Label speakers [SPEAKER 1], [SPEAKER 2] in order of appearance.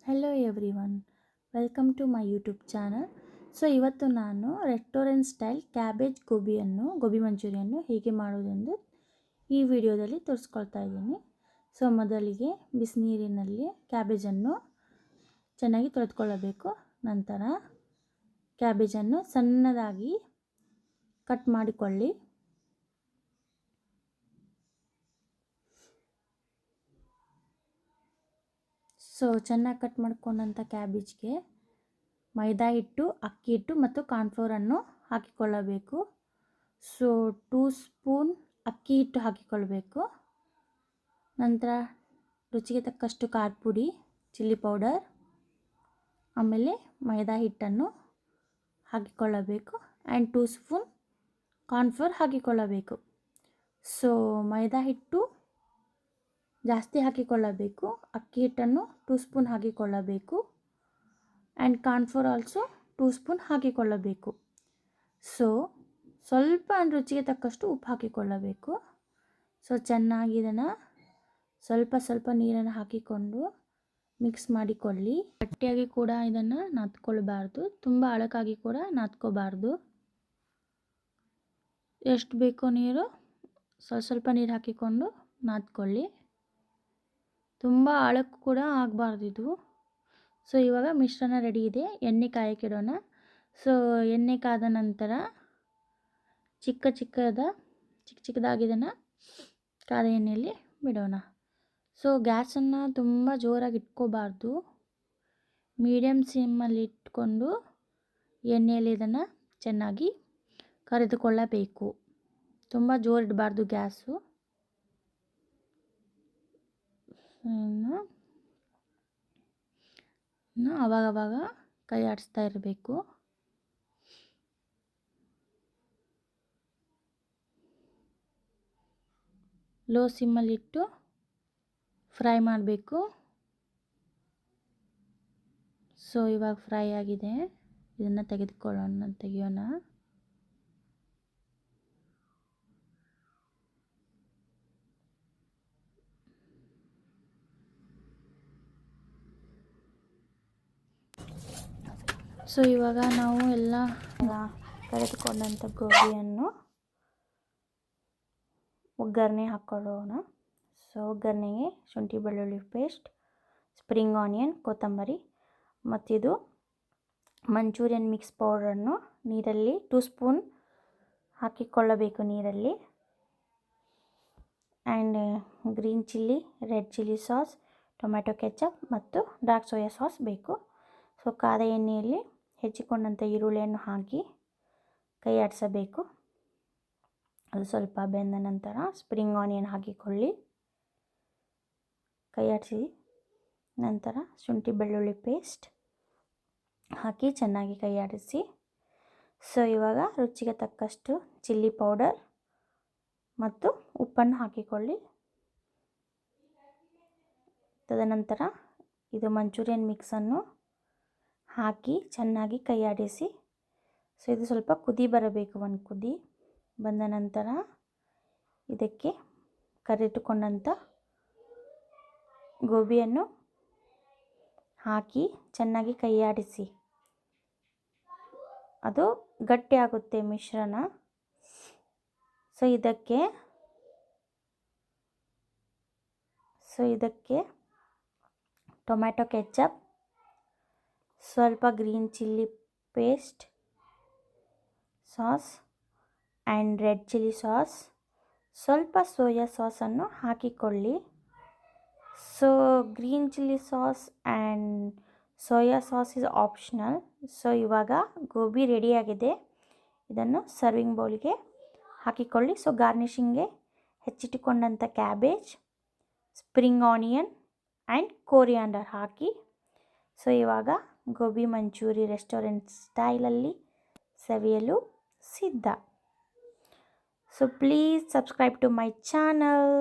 [SPEAKER 1] Hello everyone, welcome to my YouTube channel. So ಇವತ್ತು ನಾನು restaurant style cabbage gobi ಮಂಚೂರಿಯನ್ನು ಹೇಗೆ ಮಾಡೋದೆಂದು ಈ ವಿಡಿಯೋದಲ್ಲಿ ತೋರಿಸ್ಕೊಳ್ತಾ ಇದ್ದೀನಿ. ಸೊ ಮೊದಲಿಗೆ ಬಿಸಿನೀರಿನಲ್ಲಿ ಕ್ಯಾಬೇಜನ್ನು ಚೆನ್ನಾಗಿ ತೊಳೆದುಕೊಳ್ಳಬೇಕು. ನಂತರ ಕ್ಯಾಬೇಜನ್ನು ಸಣ್ಣದಾಗಿ ಕಟ್ ಮಾಡಿಕೊಳ್ಳಿ. ಸೊ ಚೆನ್ನಾಗಿ ಕಟ್ ಮಾಡ್ಕೊಂಡಂಥ ಕ್ಯಾಬೇಜ್ಗೆ ಮೈದಾ ಹಿಟ್ಟು, ಅಕ್ಕಿ ಹಿಟ್ಟು ಮತ್ತು ಕಾರ್ನ್ಫ್ಲೋರನ್ನು ಹಾಕಿಕೊಳ್ಳಬೇಕು. ಸೊ 2 ಸ್ಪೂನ್ ಅಕ್ಕಿ ಹಿಟ್ಟು ಹಾಕಿಕೊಳ್ಳಬೇಕು. ನಂತರ ರುಚಿಗೆ ತಕ್ಕಷ್ಟು ಖಾರದ ಪುಡಿ, ಚಿಲ್ಲಿ ಪೌಡರ್, ಆಮೇಲೆ ಮೈದಾ ಹಿಟ್ಟನ್ನು ಹಾಕಿಕೊಳ್ಳಬೇಕು ಆ್ಯಂಡ್ 2 ಸ್ಪೂನ್ ಕಾರ್ನ್ಫ್ಲೋರ್ ಹಾಕಿಕೊಳ್ಳಬೇಕು. ಸೊ ಮೈದಾ ಹಿಟ್ಟು ಜಾಸ್ತಿ ಹಾಕಿಕೊಳ್ಳಬೇಕು, ಅಕ್ಕಿ ಹಿಟ್ಟನ್ನು 2 ಸ್ಪೂನ್ ಹಾಕಿಕೊಳ್ಳಬೇಕು ಆ್ಯಂಡ್ ಕಾರ್ನ್ಫ್ಲೋರ್ ಆಲ್ಸೋ 2 ಸ್ಪೂನ್ ಹಾಕಿಕೊಳ್ಳಬೇಕು. ಸೊ ಸ್ವಲ್ಪ ರುಚಿಗೆ ತಕ್ಕಷ್ಟು ಉಪ್ಪು ಹಾಕಿಕೊಳ್ಳಬೇಕು. ಸೊ ಚೆನ್ನಾಗಿ ಇದನ್ನು ಸ್ವಲ್ಪ ನೀರನ್ನು ಹಾಕಿಕೊಂಡು ಮಿಕ್ಸ್ ಮಾಡಿಕೊಳ್ಳಿ. ಗಟ್ಟಿಯಾಗಿ ಕೂಡ ಇದನ್ನು ನಾದ್ಕೊಳ್ಬಾರ್ದು, ತುಂಬ ಅಳಕಾಗಿ ಕೂಡ ನಾದ್ಕೋಬಾರ್ದು. ಎಷ್ಟು ಬೇಕೋ ನೀರು ಸ್ವಲ್ಪ ನೀರು ಹಾಕಿಕೊಂಡು ನಾದ್ಕೊಳ್ಳಿ. ತುಂಬ ಆಳಕ್ಕೂ ಕೂಡ ಆಗಬಾರ್ದು ಇದು. ಸೊ ಇವಾಗ ಮಿಶ್ರಣ ರೆಡಿ ಇದೆ. ಎಣ್ಣೆ ಕಾಯಕ್ಕಿಡೋಣ. ಸೊ ಎಣ್ಣೆ ಕಾದ ನಂತರ ಚಿಕ್ಕದಾಗಿ ಇದನ್ನು ಕಾದ ಎಣ್ಣೆಯಲ್ಲಿ ಬಿಡೋಣ. ಸೊ ಗ್ಯಾಸನ್ನು ತುಂಬ ಜೋರಾಗಿ ಇಟ್ಕೋಬಾರ್ದು, ಮೀಡಿಯಮ್ ಸಿಮ್ಮಲ್ಲಿ ಇಟ್ಕೊಂಡು ಎಣ್ಣೆಯಲ್ಲಿ ಇದನ್ನು ಚೆನ್ನಾಗಿ ಕರಿದುಕೊಳ್ಳಬೇಕು. ತುಂಬ ಜೋರು ಇಡಬಾರ್ದು ಗ್ಯಾಸು. ಆವಾಗವಾಗ ಕೈ ಆಡಿಸ್ತಾ ಇರಬೇಕು. ಲೋ ಸಿಮ್ಮಲ್ಲಿಟ್ಟು ಫ್ರೈ ಮಾಡಬೇಕು. ಸೊ ಇವಾಗ ಫ್ರೈ ಆಗಿದೆ, ಇದನ್ನು ತೆಗೆಯೋಣ. ಸೊ ಇವಾಗ ನಾವು ಎಲ್ಲ ಕರೆದುಕೊಂಡಂಥ ಗೋಬಿಯನ್ನು ಒಗ್ಗರಣೆ ಹಾಕ್ಕೊಳ್ಳೋಣ. ಸೊ ಒಗ್ಗರಣೆಗೆ ಶುಂಠಿ ಬೆಳ್ಳುಳ್ಳಿ ಪೇಸ್ಟ್, ಸ್ಪ್ರಿಂಗ್ ಆನಿಯನ್, ಕೊತ್ತಂಬರಿ ಮತ್ತಿದು ಮಂಚೂರಿಯನ್ ಮಿಕ್ಸ್ ಪೌಡರನ್ನು ನೀರಲ್ಲಿ 2 ಸ್ಪೂನ್ ಹಾಕಿಕೊಳ್ಳಬೇಕು ನೀರಲ್ಲಿ. And green chilli, red chilli sauce, tomato ketchup ಮತ್ತು ಡಾರ್ಕ್ ಸೋಯಾ ಸಾಸ್ ಬೇಕು. ಸೊ ಕಾದ ಎಣ್ಣೆಯಲ್ಲಿ ಹೆಚ್ಚಿಕೊಂಡಂಥ ಈರುಳ್ಳಿಯನ್ನು ಹಾಕಿ ಕೈ ಆಡಿಸಬೇಕು. ಅದು ಸ್ವಲ್ಪ ಬೆಂದ ನಂತರ ಸ್ಪ್ರಿಂಗ್ ಆನಿಯನ್ ಹಾಕಿಕೊಳ್ಳಿ, ಕೈ ಆಡಿಸಿ. ನಂತರ ಶುಂಠಿ ಬೆಳ್ಳುಳ್ಳಿ ಪೇಸ್ಟ್ ಹಾಕಿ ಚೆನ್ನಾಗಿ ಕೈ ಆಡಿಸಿ. ಸೊ ಇವಾಗ ರುಚಿಗೆ ತಕ್ಕಷ್ಟು ಚಿಲ್ಲಿ ಪೌಡರ್ ಮತ್ತು ಉಪ್ಪನ್ನು ಹಾಕಿಕೊಳ್ಳಿ. ತದನಂತರ ಇದು ಮಂಚೂರಿಯನ್ ಮಿಕ್ಸನ್ನು ಹಾಕಿ ಚೆನ್ನಾಗಿ ಕೈ ಆಡಿಸಿ. ಸೊ ಇದು ಸ್ವಲ್ಪ ಕುದಿ ಬರಬೇಕು. ಒಂದು ಕುದಿ ಬಂದ ನಂತರ ಇದಕ್ಕೆ ಕರಿದುಕೊಂಡಂಥ ಗೋಬಿಯನ್ನು ಹಾಕಿ ಚೆನ್ನಾಗಿ ಕೈ ಆಡಿಸಿ. ಅದು ಗಟ್ಟಿಯಾಗುತ್ತೆ ಮಿಶ್ರಣ. ಸೊ ಇದಕ್ಕೆ ಟೊಮ್ಯಾಟೊ ಕೆಚಪ್, ಸ್ವಲ್ಪ green chilli paste sauce and red chilli sauce, ಸ್ವಲ್ಪ ಸೋಯಾ ಸಾಸನ್ನು ಹಾಕಿಕೊಳ್ಳಿ. So green chilli sauce and soya sauce is optional. So ಇವಾಗ ಗೋಬಿ ರೆಡಿಯಾಗಿದೆ. ಇದನ್ನು ಸರ್ವಿಂಗ್ ಬೌಲ್ಗೆ ಹಾಕಿಕೊಳ್ಳಿ. ಸೊ ಗಾರ್ನಿಷಿಂಗ್ಗೆ ಹೆಚ್ಚಿಟ್ಟುಕೊಂಡಂಥ cabbage, spring onion and coriander ಹಾಕಿ. ಸೊ ಇವಾಗ ಗೋಬಿ ಮಂಚೂರಿ ರೆಸ್ಟೋರೆಂಟ್ ಸ್ಟೈಲಲ್ಲಿ ಸವಿಯಲು ಸಿದ್ಧ. So please subscribe to my channel.